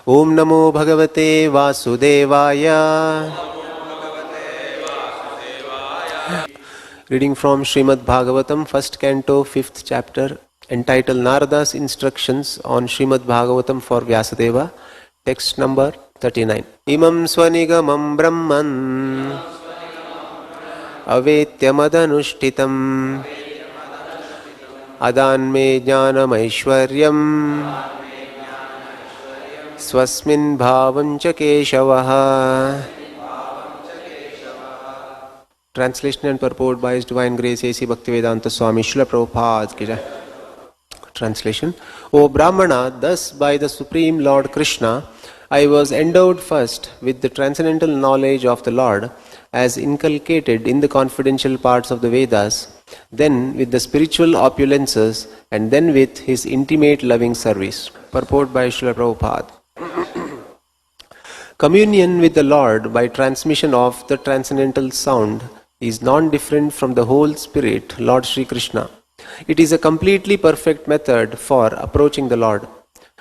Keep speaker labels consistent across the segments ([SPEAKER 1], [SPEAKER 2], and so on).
[SPEAKER 1] Om Namo Bhagavate Vasudevaya. Reading from Srimad Bhagavatam, first canto, fifth chapter, entitled Narada's Instructions on Srimad Bhagavatam for Vyasadeva, text number 39. Imam swanigamam brahman avetyamadanushthitam adanme jnanam aishwaryam swasmin bhavam cha keshavaha. Translation and purport by His Divine Grace A.C. Bhaktivedanta Swami Srila Prabhupada ki jai. Translation. O Brahmana, thus by the Supreme Lord Krishna, I was endowed first with the transcendental knowledge of the Lord as inculcated in the confidential parts of the Vedas, then with the spiritual opulences, and then with His intimate loving service. Purport by Srila Prabhupada. Communion with the Lord by transmission of the transcendental sound is non-different from the whole spirit, Lord Sri Krishna. It is a completely perfect method for approaching the Lord.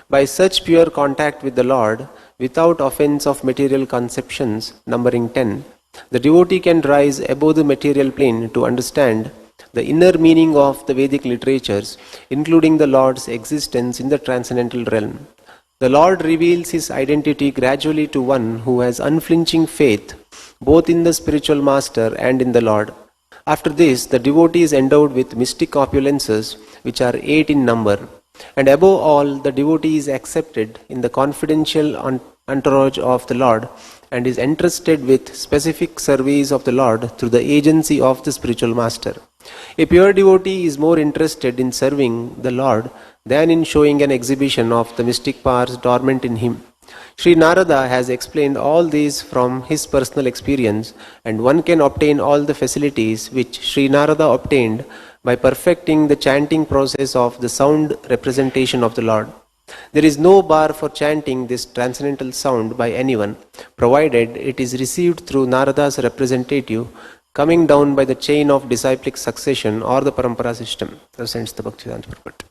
[SPEAKER 1] By such pure contact with the Lord, without offense of material conceptions, numbering 10, the devotee can rise above the material plane to understand the inner meaning of the Vedic literatures, including the Lord's existence in the transcendental realm. The Lord reveals His identity gradually to one who has unflinching faith both in the spiritual master and in the Lord. After this, the devotee is endowed with mystic opulences, which are 8 in number, and above all, the devotee is accepted in the confidential entourage of the Lord and is entrusted with specific service of the Lord through the agency of the spiritual master. A pure devotee is more interested in serving the Lord than in showing an exhibition of the mystic powers dormant in him. Sri Narada has explained all these from his personal experience, and one can obtain all the facilities which Sri Narada obtained by perfecting the chanting process of the sound representation of the Lord. There is no bar for chanting this transcendental sound by anyone, provided it is received through Narada's representative, coming down by the chain of disciplic succession or the parampara system. Thus ends the Bhaktivedanta purport.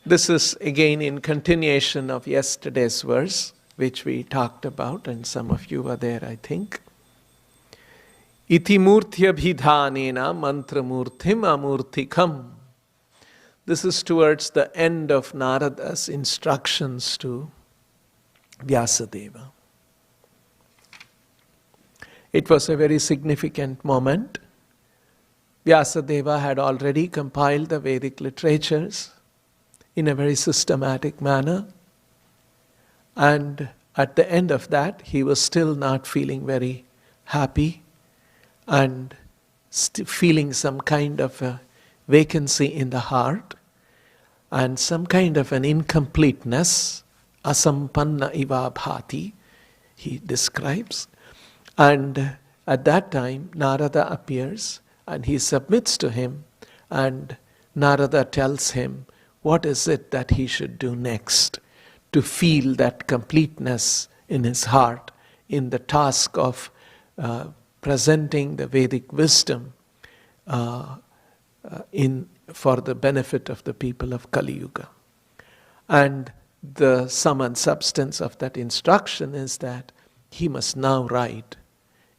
[SPEAKER 2] This is again in continuation of yesterday's verse, which we talked about, and some of you were there, I think. Iti murtyabhidhanena mantramurthim amurthikam. This is towards the end of Narada's instructions to Vyasadeva. It was a very significant moment. Vyasadeva had already compiled the Vedic literatures in a very systematic manner, and at the end of that he was still not feeling very happy and feeling some kind of a vacancy in the heart and some kind of an incompleteness, asampanna iva bhati, he describes. And at that time Narada appears and he submits to him, and Narada tells him what is it that he should do next to feel that completeness in his heart in the task of presenting the Vedic wisdom for the benefit of the people of Kali Yuga. And the sum and substance of that instruction is that he must now write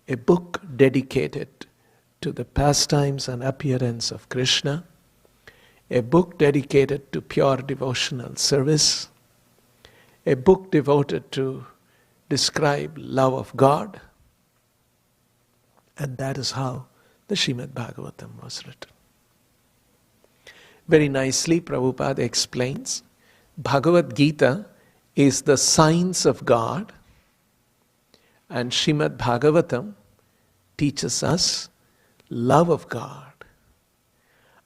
[SPEAKER 2] a book dedicated to the pastimes and appearance of Krishna, a book dedicated to pure devotional service, a book devoted to describe love of God, and that is how the Srimad Bhagavatam was written. Very nicely, Prabhupada explains, Bhagavad Gita is the science of God, and Srimad Bhagavatam teaches us love of God.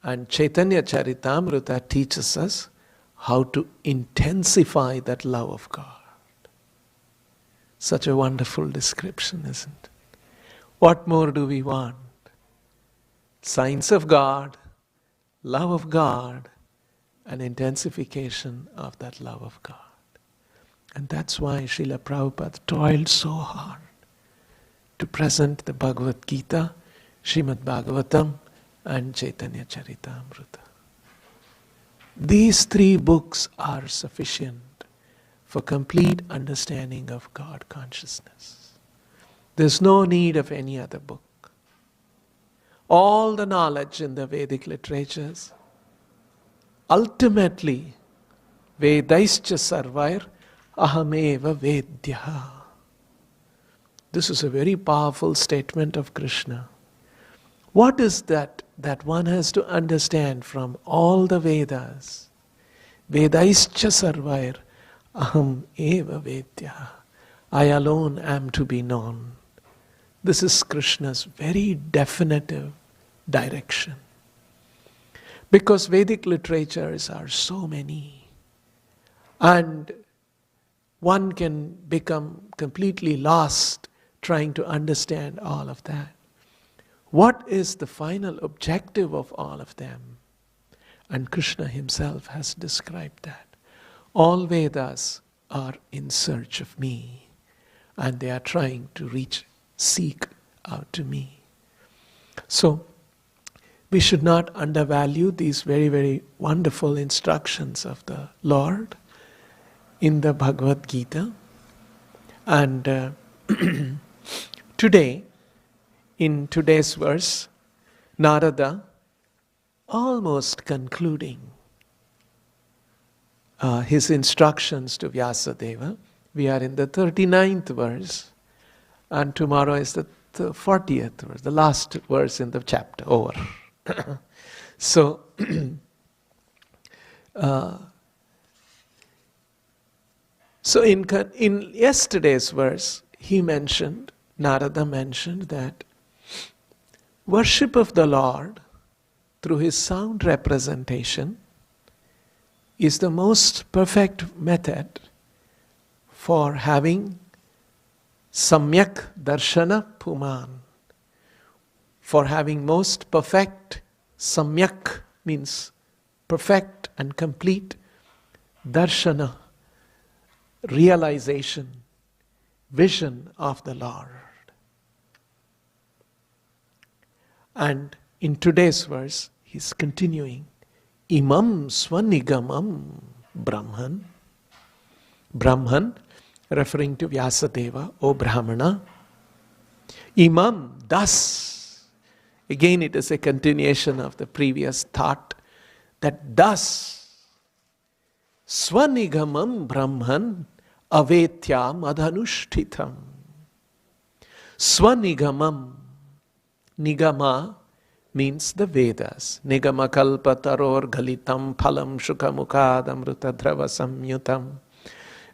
[SPEAKER 2] And Chaitanya Charitamrita teaches us how to intensify that love of God. Such a wonderful description, isn't it? What more do we want? Science of God, love of God, and intensification of that love of God. And that's why Srila Prabhupada toiled so hard to present the Bhagavad Gita, Srimad Bhagavatam, and Chaitanya Charitamrita. These three books are sufficient for complete understanding of God consciousness. There's no need of any other book. All the knowledge in the Vedic literatures, ultimately, Vedaischa sarvair ahameva vedya. This is a very powerful statement of Krishna. What is that one has to understand from all the Vedas? Vedaischa sarvair aham eva vedya. I alone am to be known. This is Krishna's very definitive direction. Because Vedic literatures are so many, and one can become completely lost trying to understand all of that. What is the final objective of all of them? And Krishna himself has described that. All Vedas are in search of me, and they are trying to seek out to me. So, we should not undervalue these very, very wonderful instructions of the Lord in the Bhagavad Gita. And today, in today's verse, Narada, almost concluding his instructions to Vyasadeva, we are in the 39th verse, and tomorrow is the 40th verse, the last verse in the chapter, over. So, in yesterday's verse, Narada mentioned that worship of the Lord through his sound representation is the most perfect method for having samyak darshana puman, for having most perfect, samyak means perfect and complete, darshana, realization, vision of the Lord. And in today's verse, he's continuing, imam swanigamam brahman. Brahman, referring to Vyasadeva, O Brahmana. Imam, thus. Again, it is a continuation of the previous thought, that thus, swanigamam brahman avetyam adhanushtitam. Swanigamam, nigama means the Vedas. Nigama kalpa taror galitam phalam shukamukad amruta drava samyutam.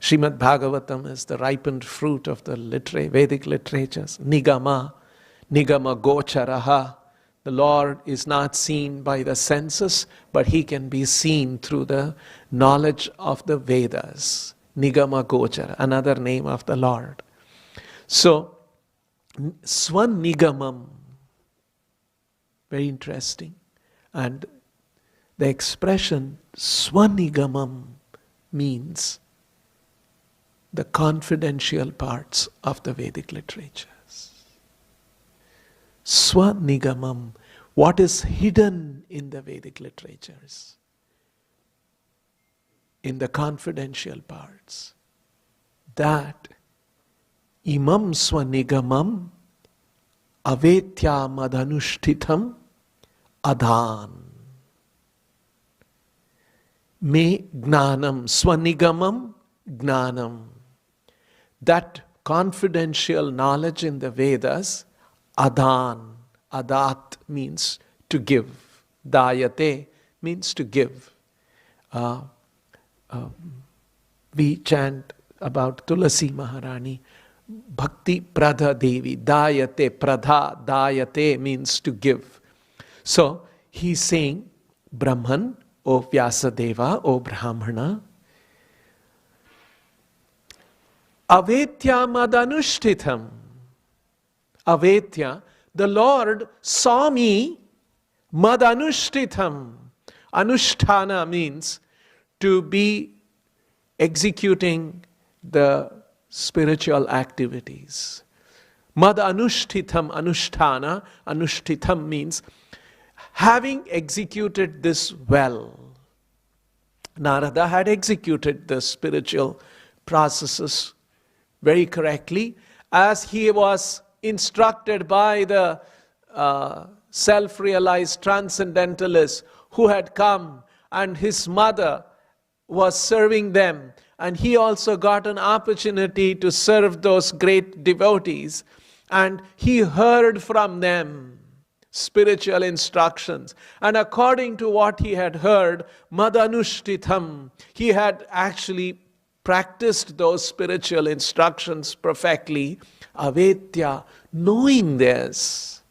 [SPEAKER 2] Srimad Bhagavatam is the ripened fruit of the Vedic literatures. Nigama, nigama gocharaha. The Lord is not seen by the senses, but he can be seen through the knowledge of the Vedas. Nigama gochara, another name of the Lord. So, swanigamam, very interesting. And the expression swanigamam means the confidential parts of the Vedic literatures. Swanigamam, what is hidden in the Vedic literatures, in the confidential parts, that imam swanigamam avetyam adhanushtitam adhan. Me gnanam swanigamam gnanam. That confidential knowledge in the Vedas, adhan, adat means to give, dayate means to give. We chant about Tulasi Maharani, Bhakti Pradha Devi, dayate, pradha, dayate means to give. So he's saying, Brahman, O Vyasadeva, O Brahmana, avetya madanushtitam. Avetya, the Lord saw me, madanushtitam. Anushtana means to be executing the spiritual activities. Madanushtitam, anushtana, anushtitam means having executed this well. Narada had executed the spiritual processes very correctly as he was instructed by the self-realized transcendentalist who had come, and his mother was serving them, and he also got an opportunity to serve those great devotees, and he heard from them spiritual instructions. And according to what he had heard, Madanushtitam, he had actually practiced those spiritual instructions perfectly. Avetya, knowing this,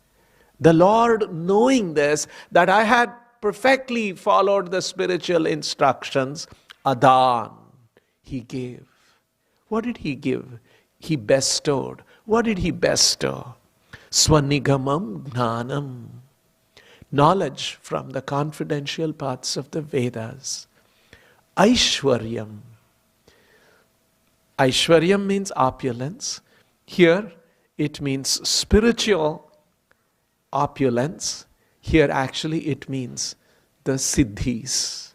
[SPEAKER 2] the Lord knowing this, that I had perfectly followed the spiritual instructions, Adan, he gave. What did he give? He bestowed. What did he bestow? Swanigamam Gnanam, knowledge from the confidential parts of the Vedas. Aishwaryam. Aishwaryam means opulence. Here it means spiritual opulence. Here actually it means the siddhis,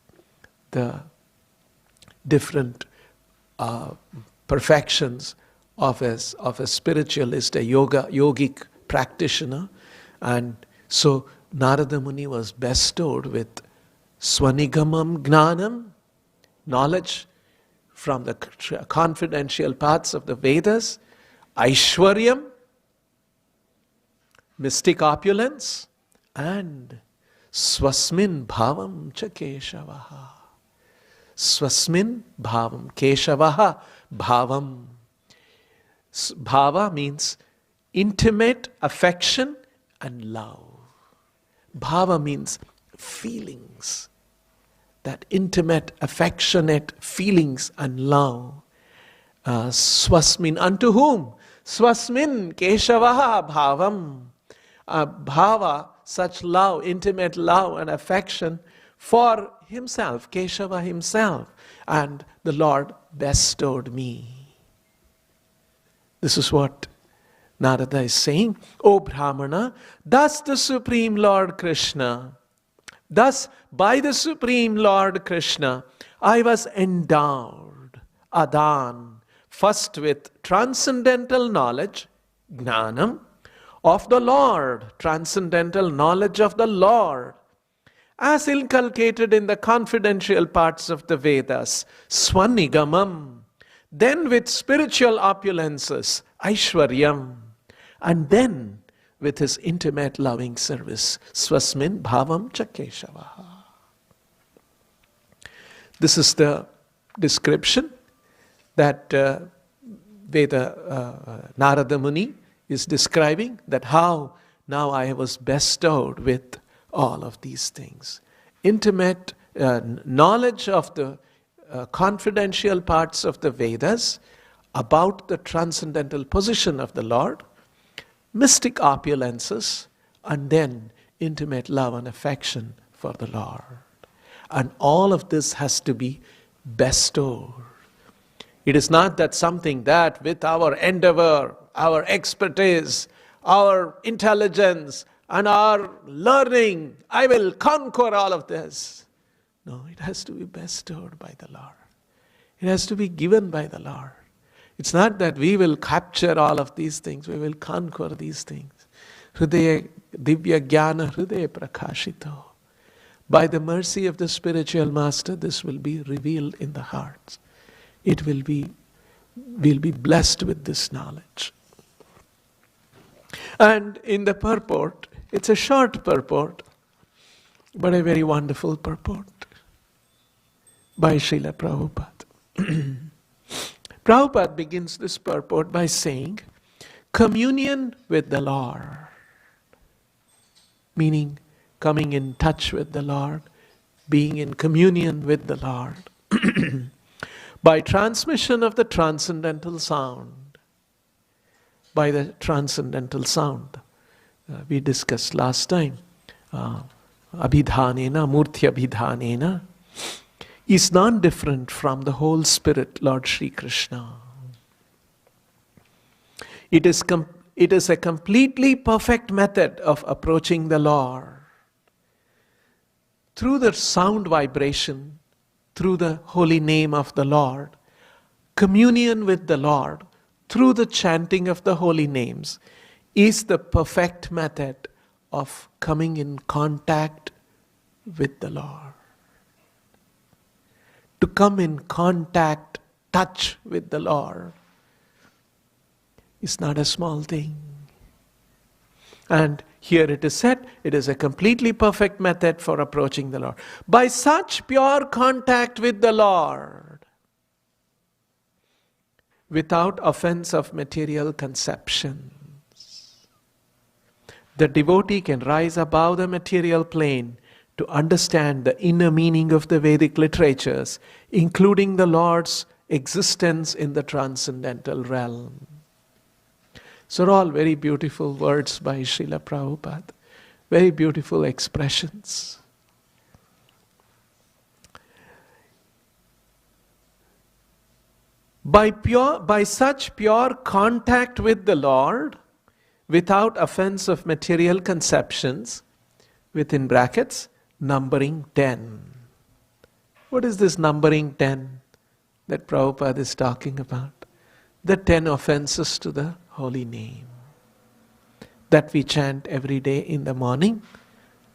[SPEAKER 2] the different perfections of a spiritualist, a yogic practitioner. And so Narada Muni was bestowed with Swanigamam Gnanam, knowledge from the confidential parts of the Vedas, Aishwaryam, mystic opulence, and Swasmin Bhavam Cha Keshavaha. Swasmin Bhavam, Keshavaha Bhavam. Bhava means intimate affection and love. Bhava means feelings. That intimate, affectionate feelings and love. Swasmin, unto whom? Swasmin Keshavaha Bhavam. Bhava, such love, intimate love and affection for himself, Keshava himself. And the Lord bestowed me. This is what Narada is saying. O Brahmana, thus the Supreme Lord Krishna, thus by the Supreme Lord Krishna, I was endowed, Adan, first with transcendental knowledge, Gnanam, of the Lord, transcendental knowledge of the Lord, as inculcated in the confidential parts of the Vedas, Swanigamam, then with spiritual opulences, Aishwaryam, and then with his intimate loving service, Swasmin Bhavam Cha Keshavaha. This is the description that Narada Muni is describing, that how now I was bestowed with all of these things. Intimate knowledge of the confidential parts of the Vedas about the transcendental position of the Lord, mystic opulences, and then intimate love and affection for the Lord. And all of this has to be bestowed. It is not that something that with our endeavor, our expertise, our intelligence, and our learning, I will conquer all of this. No, it has to be bestowed by the Lord. It has to be given by the Lord. It's not that we will capture all of these things, we will conquer these things. Hridaya Divya Jnana Hridaya Prakashito. By the mercy of the spiritual master, this will be revealed in the hearts. We'll be blessed with this knowledge. And in the purport, it's a short purport, but a very wonderful purport by Srila Prabhupada. Prabhupada begins this purport by saying, communion with the Lord, meaning coming in touch with the Lord, being in communion with the Lord, by transmission of the transcendental sound, by the transcendental sound. We discussed last time, abhidhanena, murti abhidhanena, is not different from the whole spirit, Lord Sri Krishna. It is a completely perfect method of approaching the Lord. Through the sound vibration, through the holy name of the Lord, communion with the Lord through the chanting of the holy names is the perfect method of coming in contact with the Lord. To come in contact, touch with the Lord is not a small thing. And here it is said, it is a completely perfect method for approaching the Lord. By such pure contact with the Lord, without offense of material conceptions, the devotee can rise above the material plane to understand the inner meaning of the Vedic literatures, including the Lord's existence in the transcendental realm. So all very beautiful words by Srila Prabhupada, very beautiful expressions. By such pure contact with the Lord, without offense of material conceptions, within brackets, numbering 10. What is this numbering 10 that Prabhupada is talking about? The 10 offenses to the holy name that we chant every day in the morning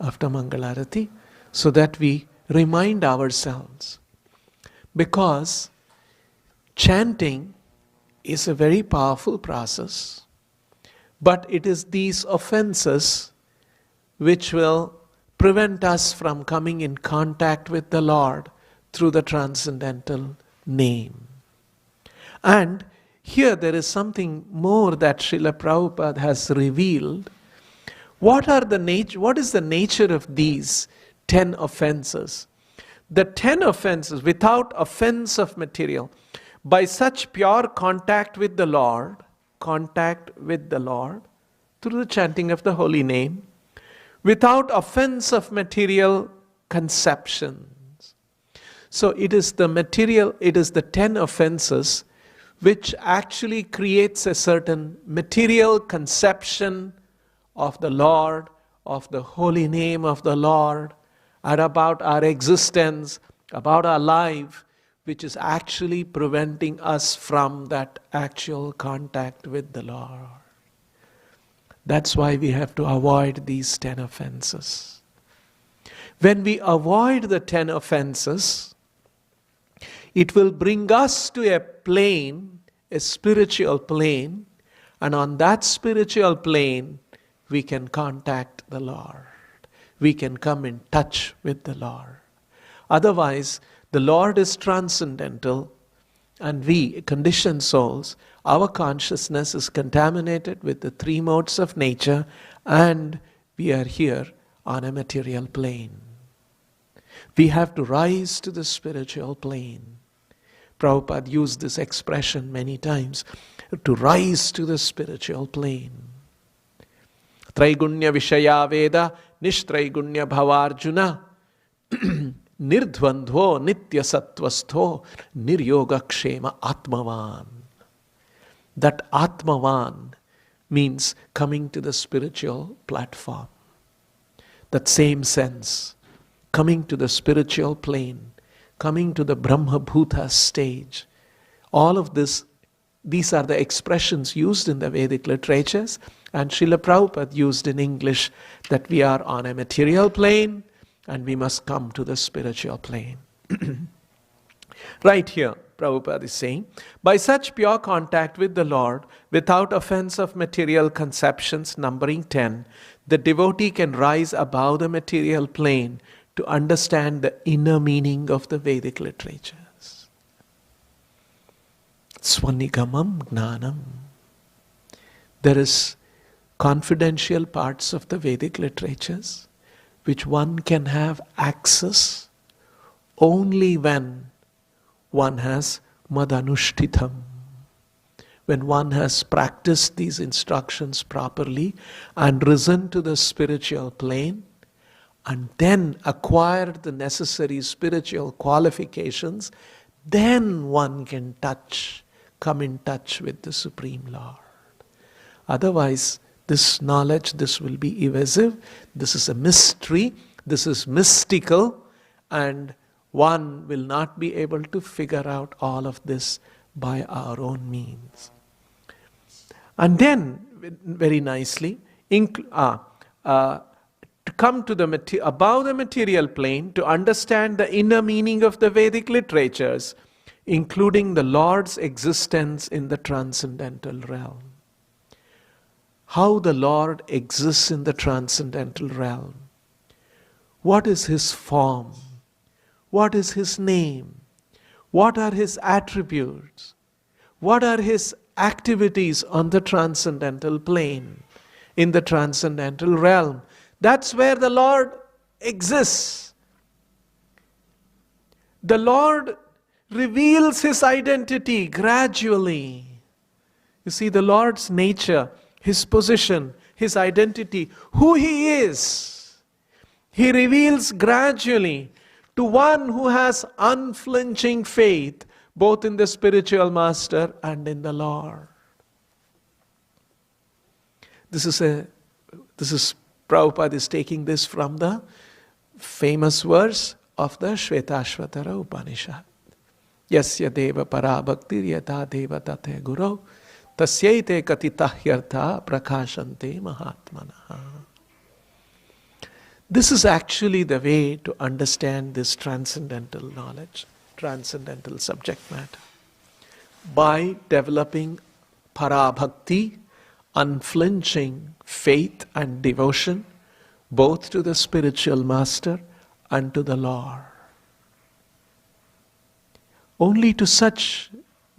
[SPEAKER 2] after Mangalarati, so that we remind ourselves. Because chanting is a very powerful process, but it is these offenses which will prevent us from coming in contact with the Lord through the transcendental name. And here there is something more that Srila Prabhupada has revealed. What is the nature of these 10 offenses? The 10 offenses, without offense of material, by such pure contact with the Lord, through the chanting of the holy name, without offense of material conceptions. So it is the 10 offenses which actually creates a certain material conception of the Lord, of the holy name of the Lord, and about our existence, about our life, which is actually preventing us from that actual contact with the Lord. That's why we have to avoid these 10 offenses. When we avoid the 10 offenses, it will bring us to a plane, a spiritual plane, and on that spiritual plane, we can contact the Lord. We can come in touch with the Lord. Otherwise, the Lord is transcendental, and we, conditioned souls, our consciousness is contaminated with the 3 modes of nature, and we are here on a material plane. We have to rise to the spiritual plane. Prabhupada used this expression many times, to rise to the spiritual plane. Traigunya Vishaya Veda, Nishtraigunya Bhavarjuna, Nirdvandho Nitya Sattvastho, Niryoga Kshema Atmavan. That Atmavan means coming to the spiritual platform. That same sense, coming to the spiritual plane, coming to the Brahma Bhuta stage. All of this, these are the expressions used in the Vedic literatures, and Srila Prabhupada used in English, that we are on a material plane and we must come to the spiritual plane. Right here, Prabhupada is saying, by such pure contact with the Lord, without offense of material conceptions, numbering 10, the devotee can rise above the material plane to understand the inner meaning of the Vedic literatures. Swanigamam Gnanam. There is confidential parts of the Vedic literatures which one can have access only when one has Madanushtitam, when one has practiced these instructions properly and risen to the spiritual plane, and then acquired the necessary spiritual qualifications, then one can come in touch with the Supreme Lord. Otherwise, this knowledge, this will be evasive, this is a mystery, this is mystical, and one will not be able to figure out all of this by our own means. And then, very nicely, to come to the above the material plane, to understand the inner meaning of the Vedic literatures, including the Lord's existence in the transcendental realm. How the Lord exists in the transcendental realm. What is His form? What is His name? What are His attributes? What are His activities on the transcendental plane, in the transcendental realm? That's where the Lord exists. The Lord reveals His identity gradually. You see, the Lord's nature, His position, His identity, who He is, He reveals gradually to one who has unflinching faith, both in the spiritual master and in the Lord. This is Prabhupada is taking this from the famous verse of the Shvetashvatara Upanishad. Yasya deva para bhaktir yata deva tate guru tasyaite katitahyartha prakashante mahatmana. This is actually the way to understand this transcendental knowledge, transcendental subject matter. By developing para-bhakti, unflinching faith and devotion, both to the spiritual master and to the Lord. Only to such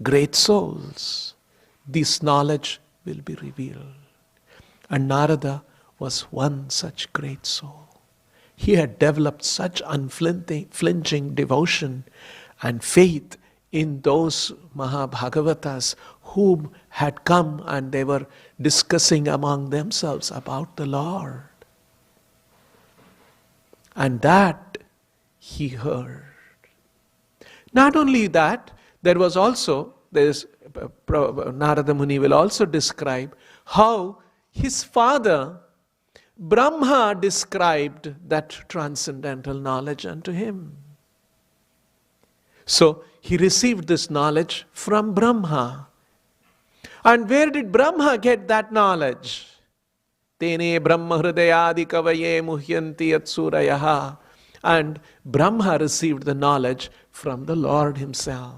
[SPEAKER 2] great souls this knowledge will be revealed. And Narada was one such great soul. He had developed such unflinching devotion and faith in those Mahabhagavatas whom had come and they were discussing among themselves about the Lord. And that he heard. Not only that, Narada Muni will also describe how his father Brahma described that transcendental knowledge unto him. So he received this knowledge from Brahma. And where did Brahma get that knowledge? Tene Brahma Hridayadi Kavaye Muhyanti Yatsurayaha. And Brahma received the knowledge from the Lord Himself.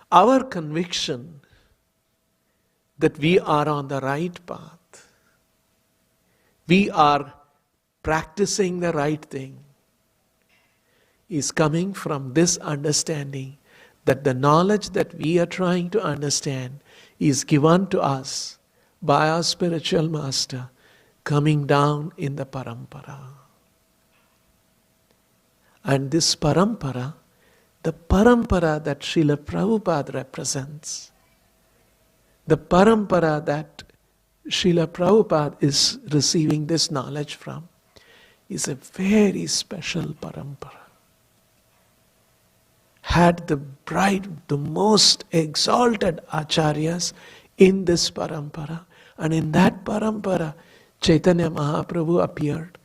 [SPEAKER 2] Our conviction that we are on the right path, we are practicing the right thing, is coming from this understanding that the knowledge that we are trying to understand is given to us by our spiritual master coming down in the parampara. And this parampara, the parampara that Srila Prabhupada represents, the parampara that Srila Prabhupada is receiving this knowledge from, is a very special parampara. Had the most exalted acharyas in this parampara, and in that parampara Chaitanya Mahaprabhu appeared.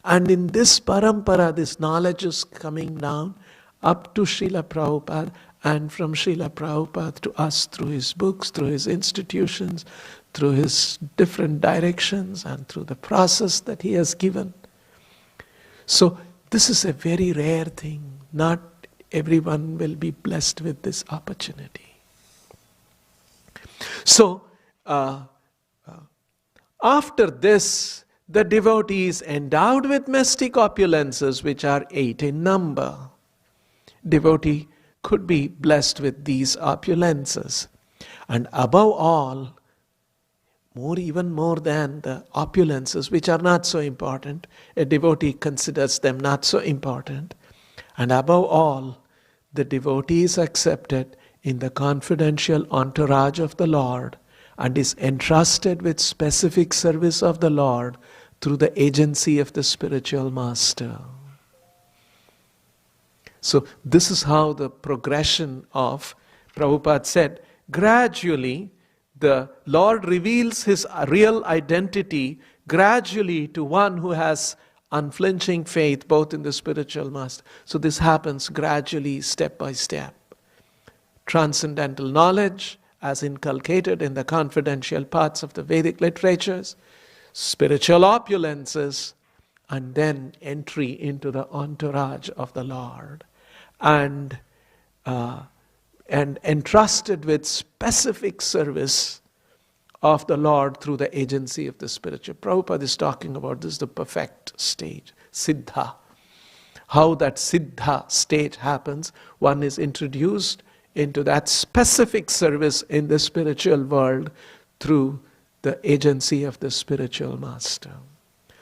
[SPEAKER 2] And in this parampara, this knowledge is coming down up to Srila Prabhupada, and from Srila Prabhupada to us through his books, through his institutions, through his different directions, and through the process that he has given. So this is a very rare thing. Not everyone will be blessed with this opportunity. So, after this, the devotee is endowed with mystic opulences, which are 8 in number. Devotee could be blessed with these opulences. And above all, even more than the opulences, which are not so important, a devotee considers them not so important. And above all, the devotee is accepted in the confidential entourage of the Lord and is entrusted with specific service of the Lord through the agency of the spiritual master. So this is how the progression of, Prabhupada said, gradually the Lord reveals His real identity gradually to one who has unflinching faith both in the spiritual master. So this happens gradually, step by step. Transcendental knowledge, as inculcated in the confidential parts of the Vedic literatures, spiritual opulences, and then entry into the entourage of the Lord, and entrusted with specific service of the Lord through the agency of the spiritual. Prabhupada is talking about this, the perfect stage, Siddha. How that Siddha stage happens, one is introduced into that specific service in the spiritual world through the agency of the spiritual master.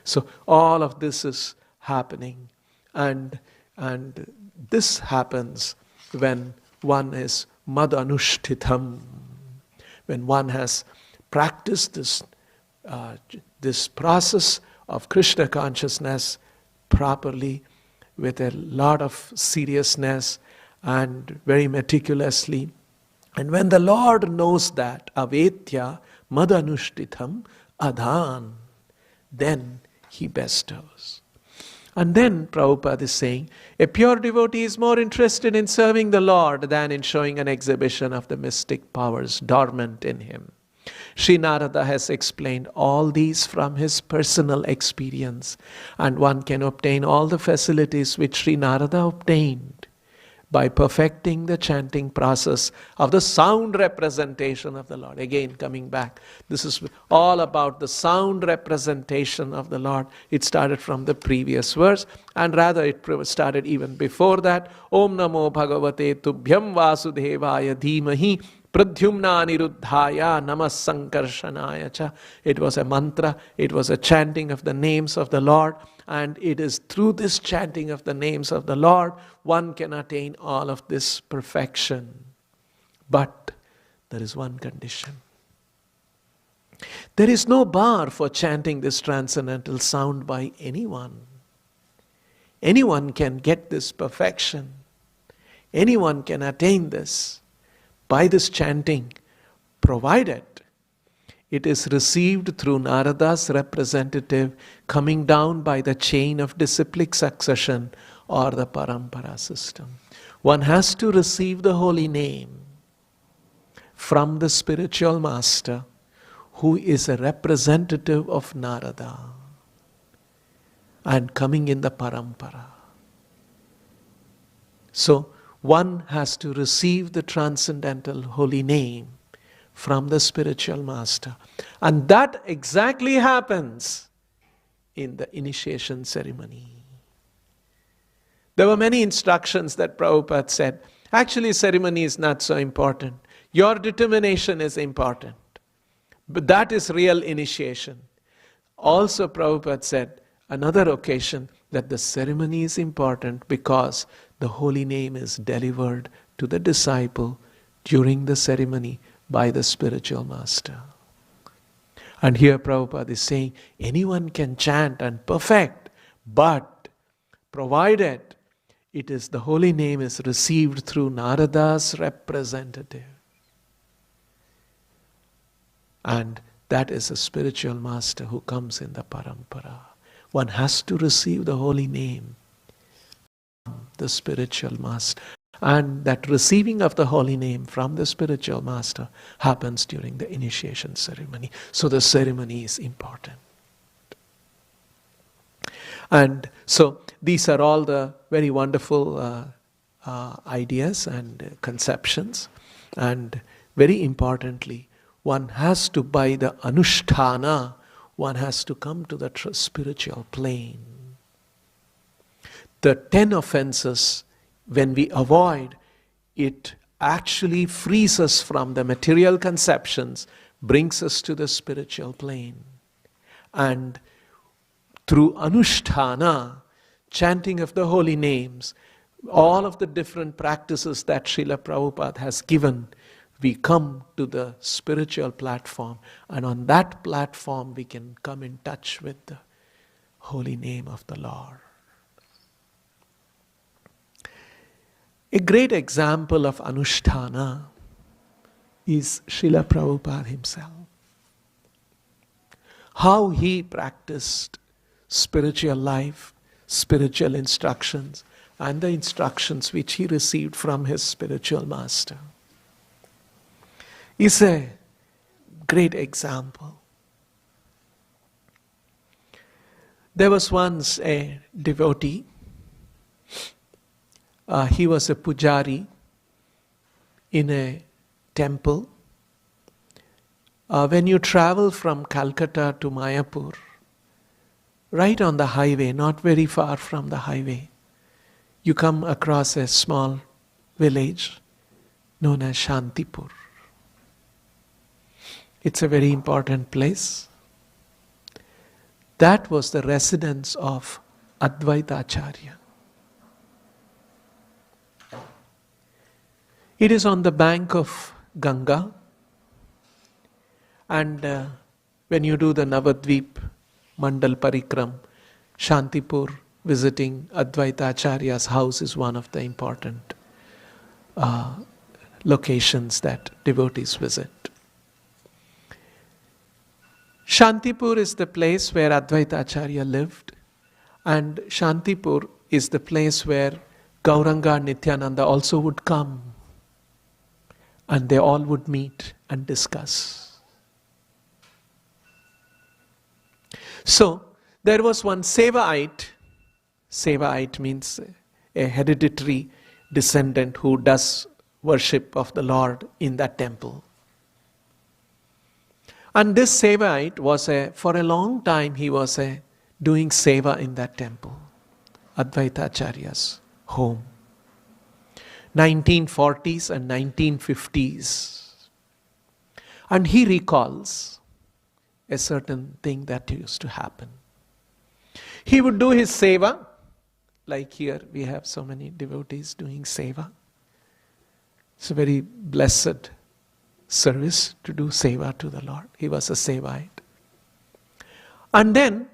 [SPEAKER 2] So all of this is happening, and this happens when one is madanushtitam, when one has practiced this process of Krishna consciousness properly, with a lot of seriousness and very meticulously. And when the Lord knows that, avetya madanushtitam adhan, then he bestows. And then Prabhupada is saying, a pure devotee is more interested in serving the Lord than in showing an exhibition of the mystic powers dormant in him. Sri Narada has explained all these from his personal experience, and one can obtain all the facilities which Sri Narada obtained by perfecting the chanting process of the sound representation of the Lord. Again, coming back, this is all about the sound representation of the Lord. It started from the previous verse, and rather it started even before that. Om Namo Bhagavate Tubhyam Vasudevaya Dhimahi Pradyumna Niruddhaya Namas Sankarshanaya Cha. It was a mantra, it was a chanting of the names of the Lord, and it is through this chanting of the names of the Lord one can attain all of this perfection. But there is one condition. There is no bar for chanting this transcendental sound by anyone. Anyone can get this perfection. Anyone can attain this by this chanting, provided it is received through Narada's representative coming down by the chain of disciplic succession or the parampara system. One has to receive the holy name from the spiritual master, who is a representative of Narada and coming in the parampara. So one has to receive the transcendental holy name from the spiritual master. And that exactly happens in the initiation ceremony. There were many instructions that Prabhupada said, actually ceremony is not so important. Your determination is important. But that is real initiation. Also Prabhupada said, another occasion, that the ceremony is important because the holy name is delivered to the disciple during the ceremony by the spiritual master. And here Prabhupada is saying, anyone can chant and perfect, but provided it is the holy name is received through Narada's representative. And that is a spiritual master who comes in the parampara. One has to receive the holy name, the spiritual master. And that receiving of the holy name from the spiritual master happens during the initiation ceremony. So the ceremony is important. And so these are all the very wonderful ideas and conceptions. And very importantly, one has to, by the anushtana, one has to come to the spiritual plane. The 10 offenses, when we avoid, it actually frees us from the material conceptions, brings us to the spiritual plane. And through anushtana, chanting of the holy names, all of the different practices that Srila Prabhupada has given, we come to the spiritual platform, and on that platform we can come in touch with the holy name of the Lord. A great example of anushtana is Srila Prabhupada himself. How he practiced spiritual life, spiritual instructions, and the instructions which he received from his spiritual master. Is a great example. There was once a devotee. He was a pujari in a temple. When you travel from Calcutta to Mayapur, right on the highway, not very far from the highway, you come across a small village known as Shantipur. It's a very important place. That was the residence of Advaita Acharya. It is on the bank of Ganga, and when you do the Navadvip Mandal Parikram, Shantipur, visiting Advaita Acharya's house is one of the important locations that devotees visit. Shantipur is the place where Advaita Acharya lived, and Shantipur is the place where Gauranga and Nityananda also would come, and they all would meet and discuss. So, there was one Sevaite. Sevaite means a hereditary descendant who does worship of the Lord in that temple. And this Sevaite was for a long time he was doing seva in that temple, Advaita Acharya's home. 1940s and 1950s. And he recalls a certain thing that used to happen. He would do his seva, like here we have so many devotees doing seva. It's a very blessed service to do seva to the Lord. He was a Sevaite. And then,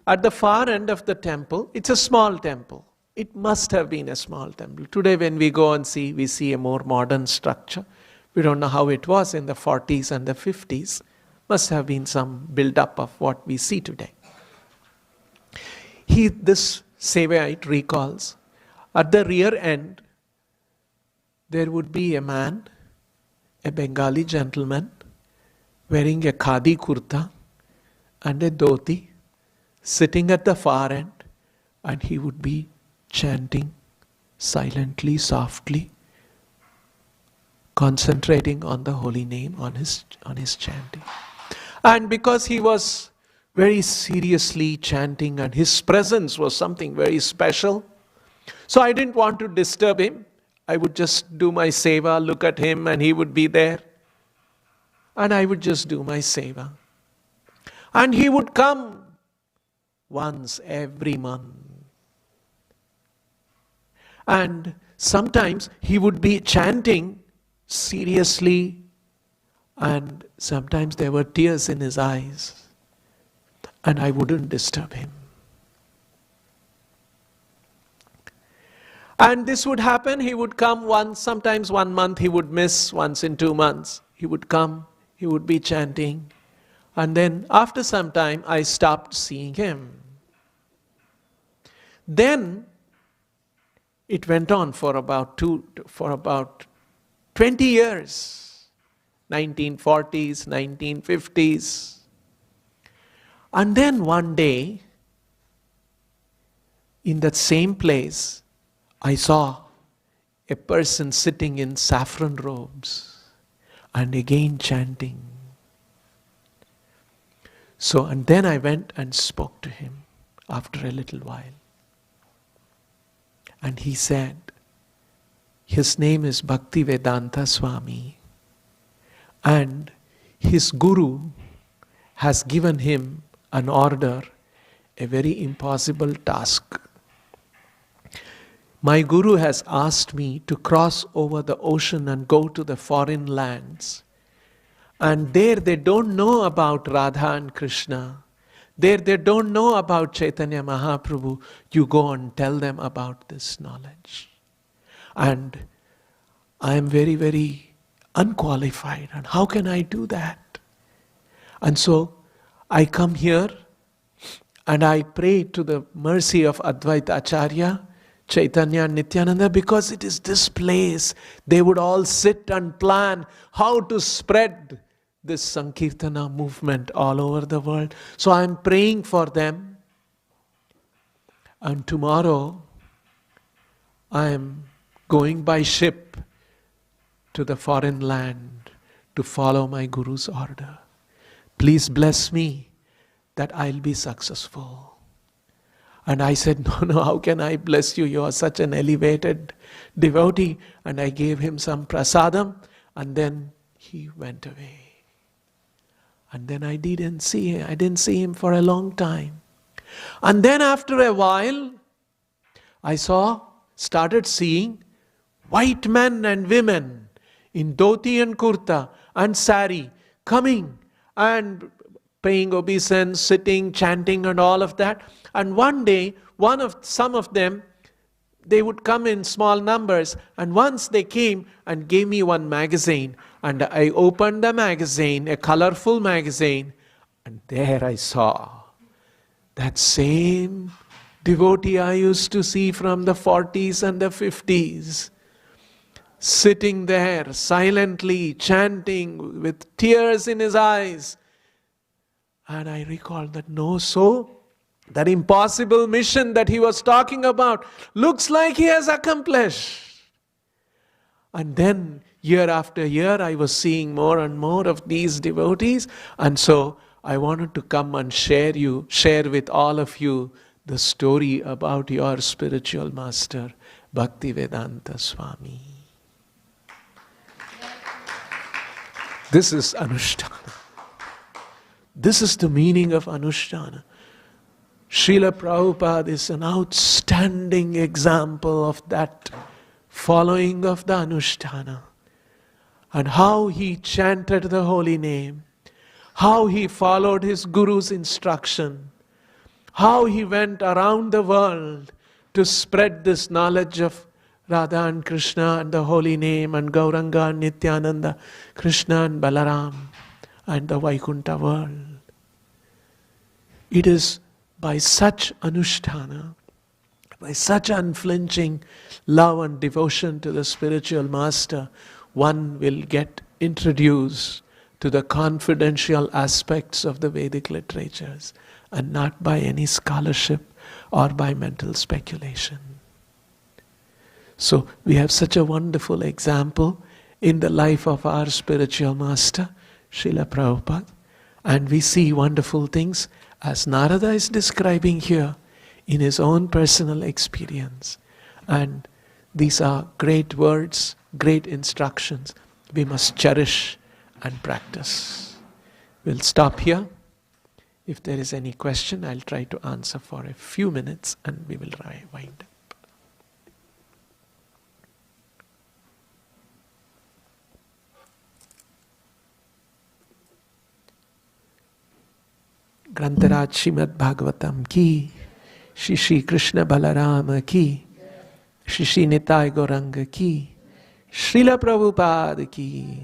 [SPEAKER 2] at the far end of the temple, it's a small temple. It must have been a small temple. Today when we go and see, we see a more modern structure. We don't know how it was in the 40s and the 50s. Must have been some build-up of what we see today. This Sevaite recalls, at the rear end, there would be a man, a Bengali gentleman, wearing a khadi kurta and a dhoti, sitting at the far end, and he would be chanting silently, softly, concentrating on the holy name, on his chanting. And because he was very seriously chanting and his presence was something very special, so I didn't want to disturb him. I would just do my seva, look at him, and he would be there. And I would just do my seva. And he would come once every month. And sometimes he would be chanting seriously, and sometimes there were tears in his eyes. And I wouldn't disturb him. And this would happen, he would come once, sometimes 1 month, he would miss, once in 2 months. He would come, he would be chanting. And then after some time, I stopped seeing him. Then it went on for about 20 years, 1940s, 1950s. And then one day, in that same place, I saw a person sitting in saffron robes and again chanting. So, and then I went and spoke to him after a little while. And he said, his name is Bhaktivedanta Swami, and his guru has given him an order, a very impossible task. My guru has asked me to cross over the ocean and go to the foreign lands. And there they don't know about Radha and Krishna. There they don't know about Chaitanya Mahaprabhu. You go and tell them about this knowledge. And I am very, very unqualified. And how can I do that? And so I come here And I pray to the mercy of Advaita Acharya, Chaitanya and Nityananda, because it is this place they would all sit and plan how to spread this Sankirtana movement all over the world. So I am praying for them. And tomorrow I am going by ship to the foreign land to follow my Guru's order. Please bless me that I'll be successful. And I said, no, how can I bless you? You are such an elevated devotee. And I gave him some prasadam, and then he went away. And then I didn't see him for a long time. And then after a while, I started seeing white men and women in dhoti and kurta and sari coming and paying obeisance, sitting, chanting and all of that. And one day, some of them, they would come in small numbers, and once they came and gave me one magazine, and I opened the magazine, a colorful magazine, and there I saw that same devotee I used to see from the 40s and the 50s, sitting there silently chanting with tears in his eyes. And I recalled that that impossible mission that he was talking about looks like he has accomplished. And then year after year I was seeing more and more of these devotees, and so I wanted to come and share with all of you the story about your spiritual master, Bhaktivedanta Swami. This is Anushtana. This is the meaning of Anushtana. Srila Prabhupada is an outstanding example of that following of the Anushtana, and how he chanted the holy name, how he followed his Guru's instruction, how he went around the world to spread this knowledge of Radha and Krishna and the holy name and Gauranga and Nityananda, Krishna and Balaram and the Vaikuntha world. It is by such Anushtana, by such unflinching love and devotion to the spiritual master, one will get introduced to the confidential aspects of the Vedic literatures, and not by any scholarship or by mental speculation. So we have such a wonderful example in the life of our spiritual master, Srila Prabhupada, and we see wonderful things as Narada is describing here in his own personal experience. And these are great words, great instructions we must cherish and practice. We'll stop here. If there is any question, I'll try to answer for a few minutes and we will wind up. Grantaraj Srimad Bhagavatam ki, Shri Krishna Balarama ki, Shri Nitai Gauranga ki, Srila Prabhupada ki.